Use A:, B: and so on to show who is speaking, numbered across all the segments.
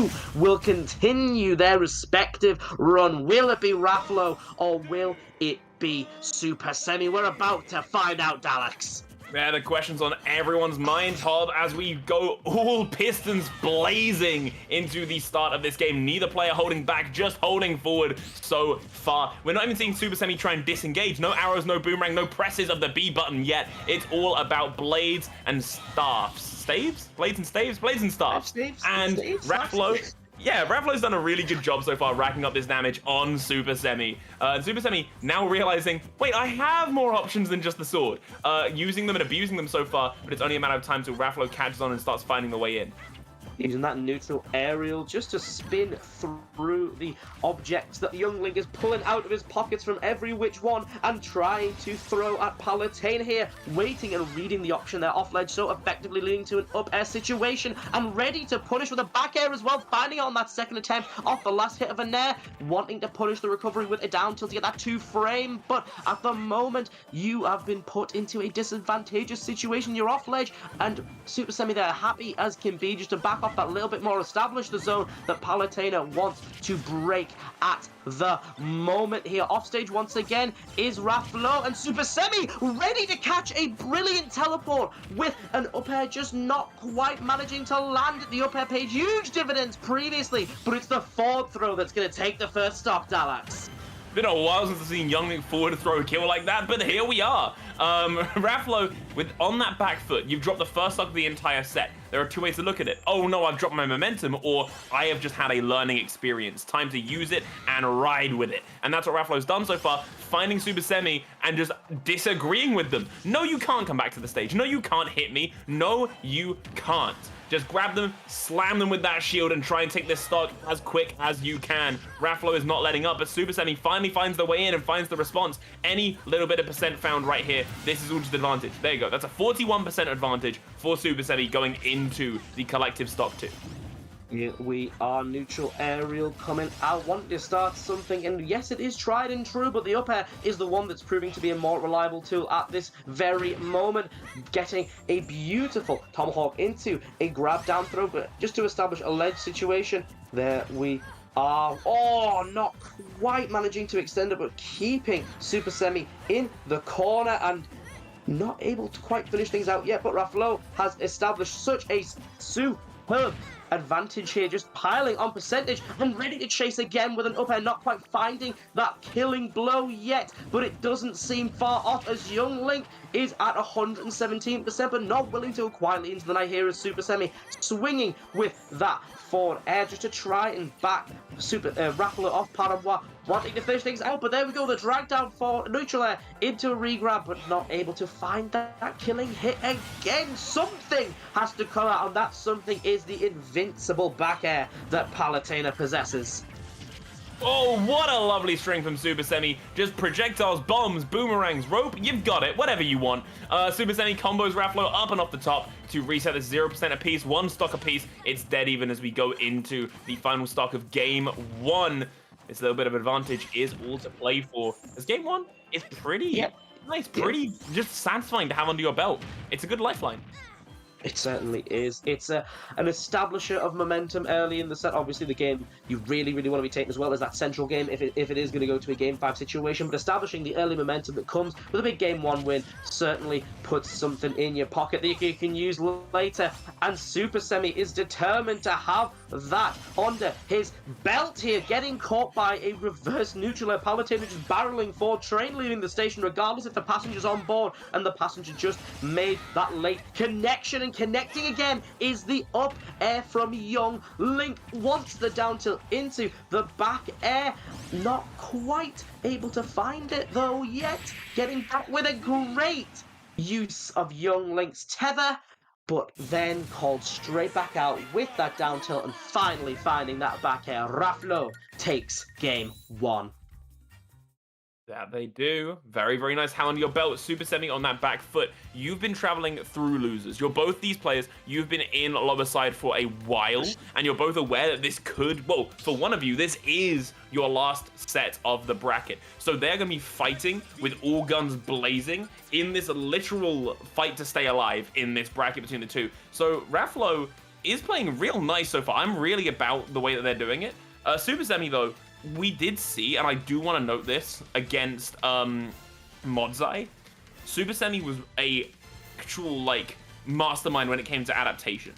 A: Who will continue their respective run? Will it be Raflow or will it be Supahsemmie? We're about to find out, Daleks.
B: Yeah, the question's on everyone's mind, Hob, as we go all pistons blazing into the start of this game. Neither player holding back, just holding forward so far. We're not even seeing Supahsemmie try and disengage. No arrows, no boomerang, no presses of the B button yet. It's all about blades and staffs. Staves? Blades and staves? Blades and staffs. And Raflow... Yeah, Raflow's done a really good job so far racking up this damage on Supahsemmie. Supahsemmie now realizing, wait, I have more options than just the sword. Using them and abusing them so far, but it's only a matter of time till Raflow catches on and starts finding the way in.
A: Using that neutral aerial just to spin through the objects that Young Link is pulling out of his pockets from every which one and trying to throw at Palutena here, waiting and reading the option there off ledge, so effectively leading to an up air situation and ready to punish with a back air as well, finding it on that second attempt off the last hit of a nair, wanting to punish the recovery with a down tilt to get that 2-frame, but at the moment you have been put into a disadvantageous situation. You're off ledge and Supahsemmie there happy as can be just to back off that little bit more, establish the zone that Palutena wants to break at the moment here. Offstage once again is Raflow, and Supahsemmie ready to catch a brilliant teleport with an up air, just not quite managing to land at the up air page. Huge dividends previously, but it's the forward throw that's going to take the first stock, Dalax.
B: Been a while since I've seen Young Link forward throw a kill like that, but here we are. Raflow, on that back foot, you've dropped the first stock of the entire set. There are two ways to look at it. Oh no, I've dropped my momentum, or I have just had a learning experience. Time to use it and ride with it. And that's what Raflow's done so far, finding Supahsemmie and just disagreeing with them. No, you can't come back to the stage. No, you can't hit me. No, you can't. Just grab them, slam them with that shield, and try and take this stock as quick as you can. Raflow is not letting up, but Supahsemmie finally finds the way in and finds the response. Any little bit of percent found right here, this is all just advantage. There you go. That's a 41% advantage for Supahsemmie going into the collective stock 2.
A: Here we are, neutral aerial coming out, wanting to start something, and yes, it is tried and true, but the up air is the one that's proving to be a more reliable tool at this very moment, getting a beautiful tomahawk into a grab down throw, but just to establish a ledge situation. There we are. Oh, not quite managing to extend it, but keeping Supahsemmie in the corner and not able to quite finish things out yet, but Raflow has established such a superb advantage here, just piling on percentage and ready to chase again with an up air, not quite finding that killing blow yet, but it doesn't seem far off as Young Link is at 117%, but not willing to go quietly into the night here as Supahsemmie swinging with that forward air just to try and back Raflow off Parabois, wanting to finish things out, but there we go, the drag down for neutral air into a regrab, but not able to find that killing hit again. Something has to come out, and that something is the invincible back air that Palutena possesses.
B: Oh, what a lovely string from Supahsemmie. Just projectiles, bombs, boomerangs, rope, you've got it, whatever you want. Supahsemmie combos Raflow up and off the top to reset this 0% apiece, one stock apiece. It's dead even as we go into the final stock of game 1. This little bit of advantage is all to play for, as game 1 is pretty nice, pretty just satisfying to have under your belt. It's a good lifeline.
A: It certainly is. It's an establisher of momentum early in the set. Obviously, the game you really, really want to be taking as well as that central game if it is going to go to a Game 5 situation. But establishing the early momentum that comes with a big Game 1 win certainly puts something in your pocket that you can use later. And Supahsemmie is determined to have that under his belt here, getting caught by a reverse neutral air. Palutena just barreling forward, train leaving the station regardless if the passenger's on board, and the passenger just made that late connection. And connecting again is the up air from Young Link. Wants the down tilt into the back air. Not quite able to find it though yet. Getting back with a great use of Young Link's tether, but then called straight back out with that down tilt and finally finding that back air. Raflow takes game 1.
B: That they do. Very, very nice. How under your belt, Supahsemmie on that back foot. You've been traveling through losers. You're both these players. You've been in lower side for a while, and you're both aware that this could, well, for one of you, this is your last set of the bracket. So they're going to be fighting with all guns blazing in this literal fight to stay alive in this bracket between the two. So Raflow is playing real nice so far. I'm really about the way that they're doing it. Supahsemmie, though, we did see, and I do want to note this, against Modzai, Supahsemmie was a actual, like, mastermind when it came to adaptation.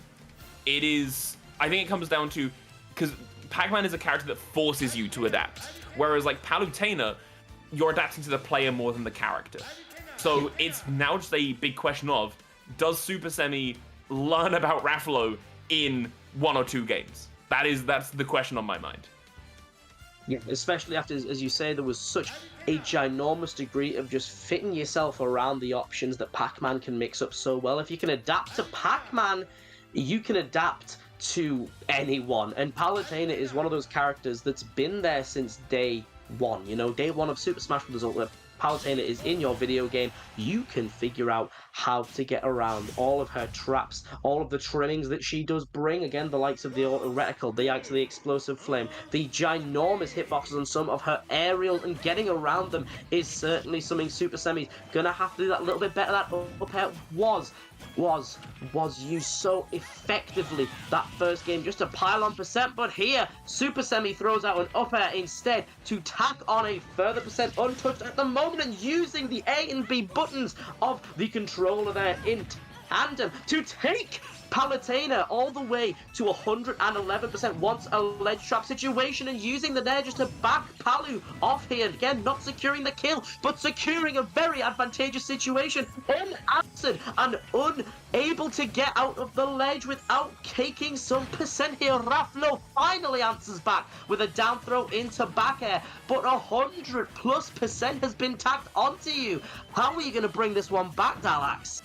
B: It is, I think it comes down to, because Pac-Man is a character that forces you to adapt, whereas, like, Palutena, you're adapting to the player more than the character. So it's now just a big question of, does Supahsemmie learn about Raflow in 1 or 2 games? That's the question on my mind.
A: Yeah, especially after, as you say, there was such a ginormous degree of just fitting yourself around the options that Pac-Man can mix up so well. If you can adapt to Pac-Man, you can adapt to anyone. And Palutena is one of those characters that's been there since day one. You know, day one of Super Smash Bros. Ultimate. Palutena is in your video game. You can figure out how to get around all of her traps, all of the trimmings that she does bring. Again, the likes of the auto reticle, the likes of the explosive flame, the ginormous hitboxes on some of her aerial, and getting around them is certainly something Supahsemmie's gonna have to do that a little bit better. That up air was used so effectively that first game just to pile on percent, but here Supahsemmie throws out an up air instead to tack on a further percent untouched at the moment, and using the A and B buttons of the controller there in tandem to take Palutena all the way to 111% once a ledge trap situation, and using the nair just to back Palu off here. Again, not securing the kill, but securing a very advantageous situation. Unanswered and unable to get out of the ledge without caking some percent here. Raflow finally answers back with a down throw into back air, but 100+% has been tacked onto you. How are you going to bring this one back, Dalax?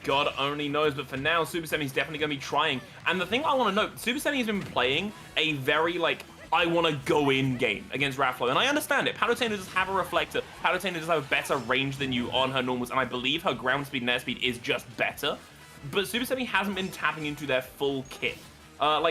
B: God only knows, but for now, Supahsemmie's definitely going to be trying. And the thing I want to note, Supahsemmie has been playing a very, like, I want to go in game against Raflow, and I understand it. Palutena does have a reflector. Palutena does have a better range than you on her normals, and I believe her ground speed and air speed is just better. But Supahsemmie hasn't been tapping into their full kit. But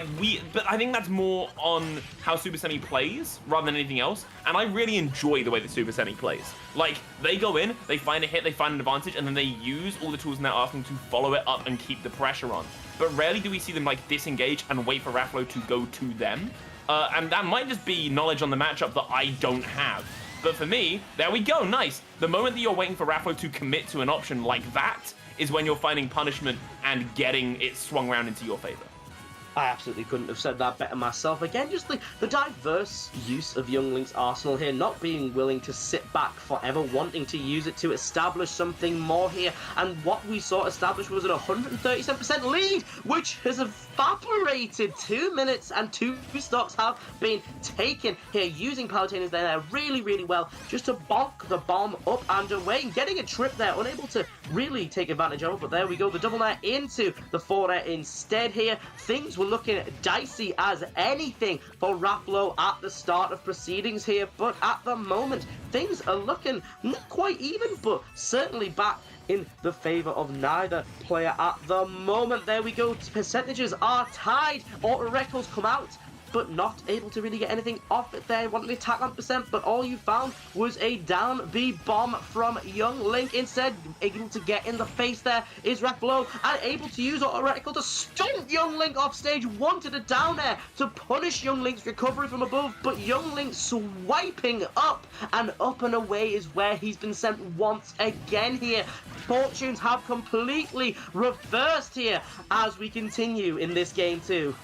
B: I think that's more on how Supahsemmie plays rather than anything else. And I really enjoy the way that Supahsemmie plays. Like, they go in, they find a hit, they find an advantage, and then they use all the tools in their arsenal to follow it up and keep the pressure on. But rarely do we see them, like, disengage and wait for Raflow to go to them. And that might just be knowledge on the matchup that I don't have. But for me, there we go, nice. The moment that you're waiting for Raflow to commit to an option like that is when you're finding punishment and getting it swung around into your favor.
A: I absolutely couldn't have said that better myself. Again, just the diverse use of Young Link's arsenal here, not being willing to sit back forever, wanting to use it to establish something more here. And what we saw established was an 137% lead, which has evaporated. 2 minutes and 2 stocks have been taken here, using Palutena's there really, really well, just to bonk the bomb up and away, and getting a trip there, unable to really take advantage of it. But there we go, the double nair into the forward air instead here. Things were looking dicey as anything for Raflow at the start of proceedings here, but at the moment things are looking not quite even, but certainly back in the favor of neither player at the moment. There we go, percentages are tied. Auto records come out, but not able to really get anything off it there. Wanted to attack on percent, but all you found was a down B bomb from Young Link. Instead, able to get in the face there is Raflow, and able to use auto reticle to stomp Young Link off stage. Wanted a down air to punish Young Link's recovery from above, but Young Link swiping up and away is where he's been sent once again here. Fortunes have completely reversed here as we continue in this game too.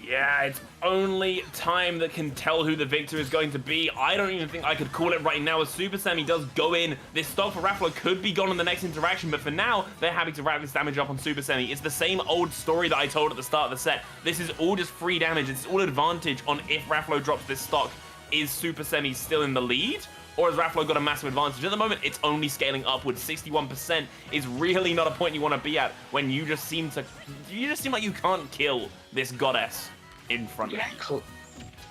B: Yeah, it's only time that can tell who the victor is going to be. I don't even think I could call it right now, as Supahsemmie does go in. This stock for Raflow could be gone in the next interaction, but for now, they're happy to rack this damage up on Supahsemmie. It's the same old story that I told at the start of the set. This is all just free damage. It's all advantage on if Raflow drops this stock. Is Supahsemmie still in the lead? Or has Raflow got a massive advantage? At the moment, it's only scaling upwards. 61% is really not a point you want to be at when you just seem like you can't kill this goddess in front of you.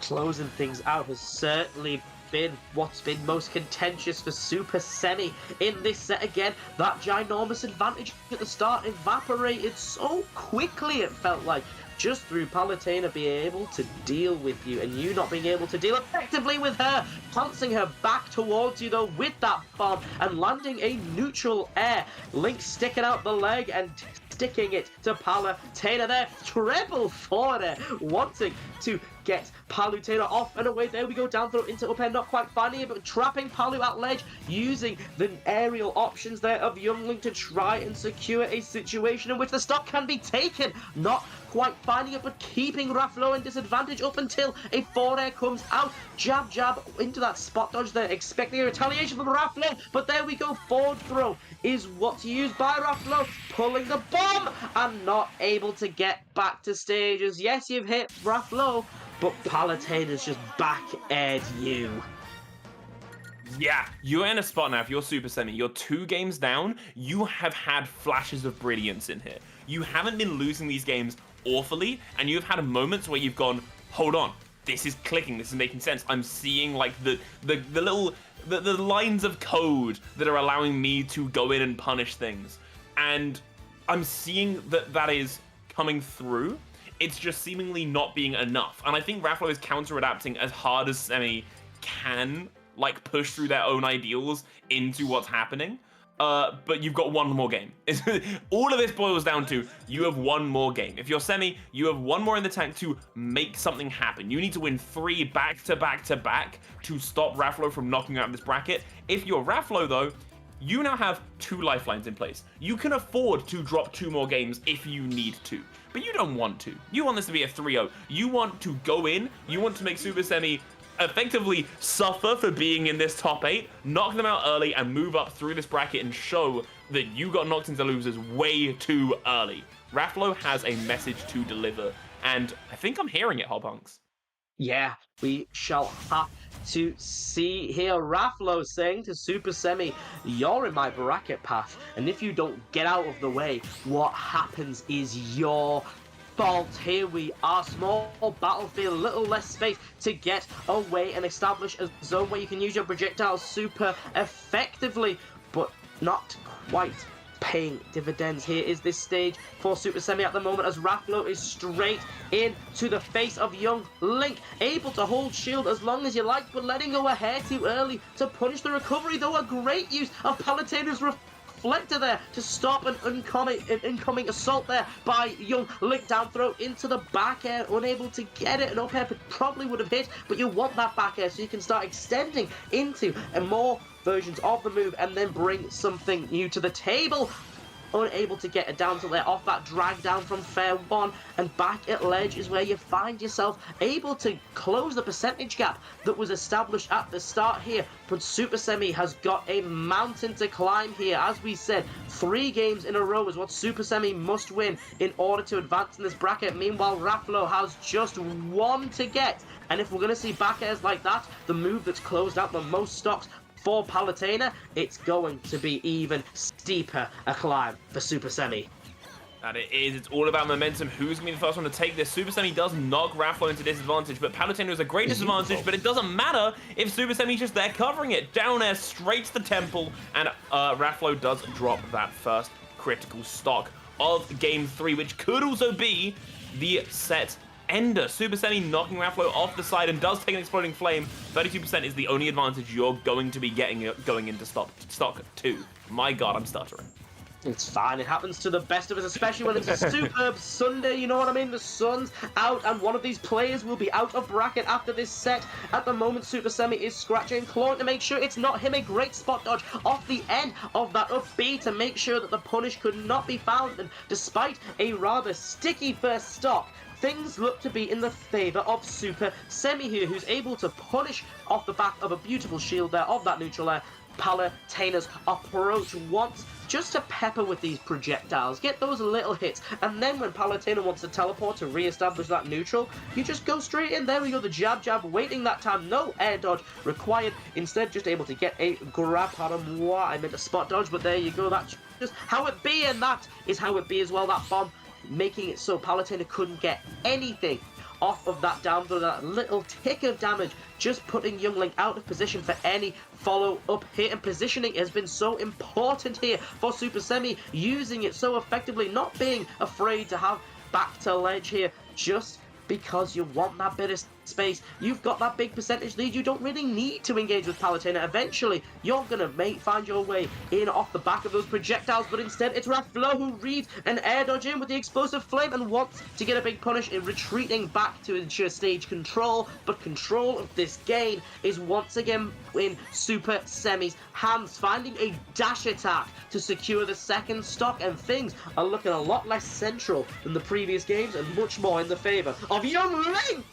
A: Closing things out has certainly been what's been most contentious for Supahsemmie in this set. Again, that ginormous advantage at the start evaporated so quickly, it felt like, just through Palutena being able to deal with you and you not being able to deal effectively with her, pouncing her back towards you though with that bomb and landing a neutral air. Link sticking out the leg and sticking it to Palutena there. Triple forward, wanting to get Palutena off and away. There we go, down throw into up air, not quite finding it, but trapping Palu at ledge, using the aerial options there of Youngling to try and secure a situation in which the stock can be taken. Not quite finding it, but keeping Raflow in disadvantage up until a forward air comes out. Jab, jab into that spot dodge there, expecting a retaliation from Raflow, but there we go, forward throw is what's used by Raflow, pulling the bomb and not able to get back to stages. Yes, you've hit Raflow, but Palutena's just back-aired you.
B: Yeah, you're in a spot now. If you're Supahsemmie, you're 2 games down. You have had flashes of brilliance in here. You haven't been losing these games awfully, and you've had moments where you've gone, hold on, this is clicking, this is making sense. I'm seeing like the little lines of code that are allowing me to go in and punish things, and I'm seeing that is coming through. It's just seemingly not being enough, and I think Raflow is counter-adapting as hard as Semi can, like push through their own ideals into what's happening. But you've got one more game. All of this boils down to you have one more game. If you're Semi, you have one more in the tank to make something happen. You need to win 3 back-to-back-to-back to stop Raflow from knocking you out of this bracket. If you're Raflow, though, you now have 2 lifelines in place. You can afford to drop 2 more games if you need to, but you don't want to. You want this to be a 3-0. You want to go in, you want to make Supahsemmie effectively suffer for being in this top 8, knock them out early, and move up through this bracket and show that you got knocked into losers way too early. Raflow has a message to deliver, and I think I'm hearing it, Hobhunks.
A: Yeah, we shall have to see here. Raflow saying to Supahsemmie, you're in my bracket path, and if you don't get out of the way, what happens is your fault. Here we are, small battlefield, a little less space to get away and establish a zone where you can use your projectiles super effectively, but not quite paying dividends. Here is this stage for Supahsemmie at the moment, as Raflow is straight into the face of Young Link, able to hold shield as long as you like, but letting go a hair too early to punish the recovery, though. A great use of Palutena's reflector there to stop an incoming assault there by Young Link. Down throw into the back air, unable to get it. An up air probably would have hit, but you want that back air so you can start extending into more versions of the move and then bring something new to the table. Unable to get it down till they're off that drag down from fair 1, and back at ledge is where you find yourself able to close the percentage gap that was established at the start here. But Supahsemmie has got a mountain to climb here. As we said, 3 games in a row is what Supahsemmie must win in order to advance in this bracket. Meanwhile, Raflow has just 1 to get, and if we're going to see back airs like that, the move that's closed out the most stocks for Palutena, it's going to be even steeper a climb for Supahsemmie.
B: And it is. It's all about momentum. Who's going to be the first one to take this? Supahsemmie does knock Raflow into disadvantage, but Palutena is a great disadvantage, but it doesn't matter if Supahsemmie's just there covering it. Down air, straight to the temple, and Raflow does drop that first critical stock of Game 3, which could also be the set ender. Supahsemmie knocking Raflow off the side and does take an exploding flame. 32% is the only advantage you're going to be getting going into stock 2. My god, I'm stuttering.
A: It's fine. It happens to the best of us, especially when it's a superb Sunday, you know what I mean? The sun's out, and one of these players will be out of bracket after this set. At the moment, Supahsemmie is scratching, clawing to make sure it's not him. A great spot dodge off the end of that up B to make sure that the punish could not be found, and despite a rather sticky first stock, things look to be in the favour of Supahsemmie here, who's able to punish off the back of a beautiful shield there of that neutral air. Palutena's approach wants just to pepper with these projectiles, get those little hits, and then when Palutena wants to teleport to re-establish that neutral, you just go straight in. There we go, the jab jab, waiting that time, no air dodge required, instead just able to get a grab. Pardon moi, I meant a spot dodge, but there you go, that's just how it be, and that is how it be as well. That bomb making it so Palutena couldn't get anything off of that down throw, that little tick of damage, just putting Young Link out of position for any follow-up hit. And positioning has been so important here for Supahsemmie, using it so effectively, not being afraid to have back to ledge here, just because you want that bit of space. You've got that big percentage lead. You don't really need to engage with Palutena. Eventually, you're going to find your way in off the back of those projectiles, but instead it's Raflow who reads an air dodge in with the explosive flame and wants to get a big punish in retreating back to ensure stage control, but control of this game is once again in Supahsemmie's hands, finding a dash attack to secure the second stock, and things are looking a lot less central than the previous games and much more in the favor of young Link.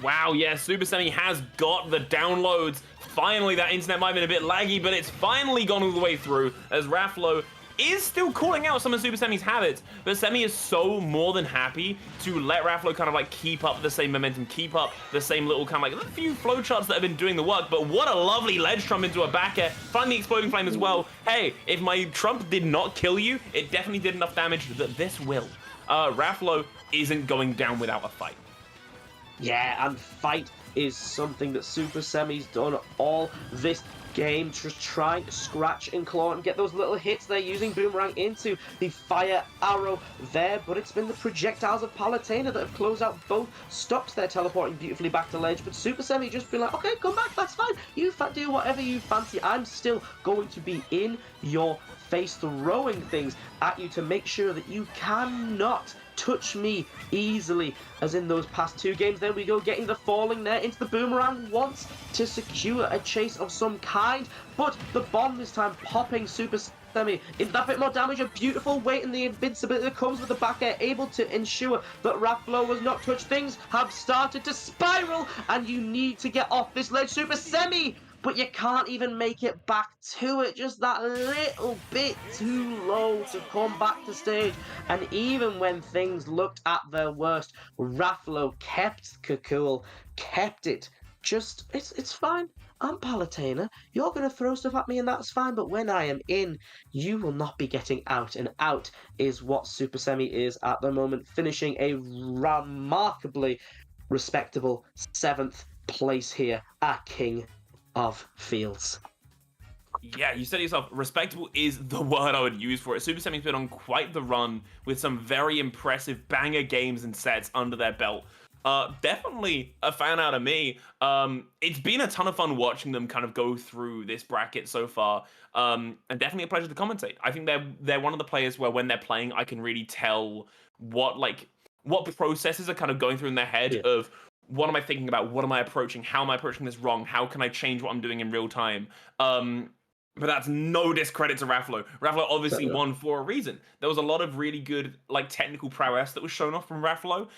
B: Wow, yeah, Supahsemmie has got the downloads. Finally, that internet might have been a bit laggy, but it's finally gone all the way through as Raflow is still calling out some of Supahsemmie's habits, but Semmie is so more than happy to let Raflow kind of like keep up the same momentum, keep up the same little kind of like a few flowcharts that have been doing the work. But what a lovely ledge trump into a back air, find the exploding flame as well. Hey, if my trump did not kill you, it definitely did enough damage that this will. Raflow isn't going down without a fight.
A: Yeah, and fight is something that Supahsemmie's done all this game, just trying to scratch and claw and get those little hits. They're using Boomerang into the fire arrow there, but it's been the projectiles of Palutena that have closed out both stocks. They're teleporting beautifully back to ledge, but Supahsemmie just been like, okay, come back, that's fine. You do whatever you fancy. I'm still going to be in your face, throwing things at you to make sure that you cannot touch me easily, as in those past two games. There we go, getting the falling there into the Boomerang, wants to secure a chase of some kind, but the bomb this time popping Supahsemmie in that bit more damage. A beautiful weight and the invincibility that comes with the back air, able to ensure that Raflow was not touched. Things have started to spiral, and you need to get off this ledge, Supahsemmie, but you can't even make it back to it. Just that little bit too low to come back to stage. And even when things looked at their worst, Raflow kept cool, kept it. Just, it's fine. I'm Palutena. You're going to throw stuff at me and that's fine. But when I am in, you will not be getting out. And out is what Supahsemmie is at the moment, finishing a remarkably respectable 7th place here at King of Fields.
B: Yeah, you said it yourself, respectable is the word I would use for it. Supahsemmie's been on quite the run with some very impressive banger games and sets under their belt. Definitely a fan out of me. It's been a ton of fun watching them kind of go through this bracket so far, and definitely a pleasure to commentate. I think they're one of the players where when they're playing, I can really tell what processes are kind of going through in their head of, what am I thinking about? What am I approaching? How am I approaching this wrong? How can I change what I'm doing in real time? But that's no discredit to Raflow. Raflow obviously won for a reason. There was a lot of really good technical prowess that was shown off from Raflow.